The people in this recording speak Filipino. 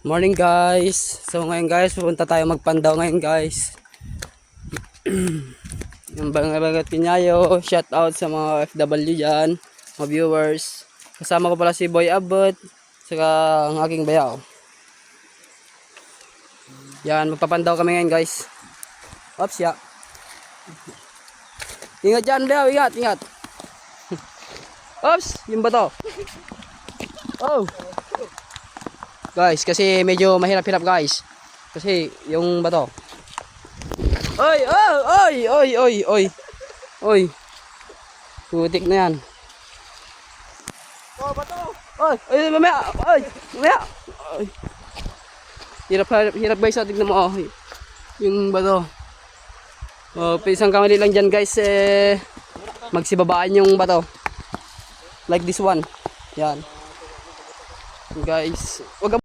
Morning guys. So ngayon guys, pupunta tayo magpandaw ngayon guys. Yung Bangabagat Pinyayo, shout out sa mga FW dyan, mga viewers. Kasama ko pala si Boy Abot, saka ang aking bayaw. Yan, magpapandaw kami ngayon guys. Oops ya. Ingat dyan bayaw, ingat. Oops, yung bato. Oh. Guys, kasi medyo mahirap-hirap guys. Kasi yung bato. Oy. Putik na yan. Oh, bato! Mamaya. Ay. Hirap guys, tignan mo oh. Yung bato. Oh, isang kamali lang dyan guys, magsibabaan yung bato. Like this one. Yan. Guys, wag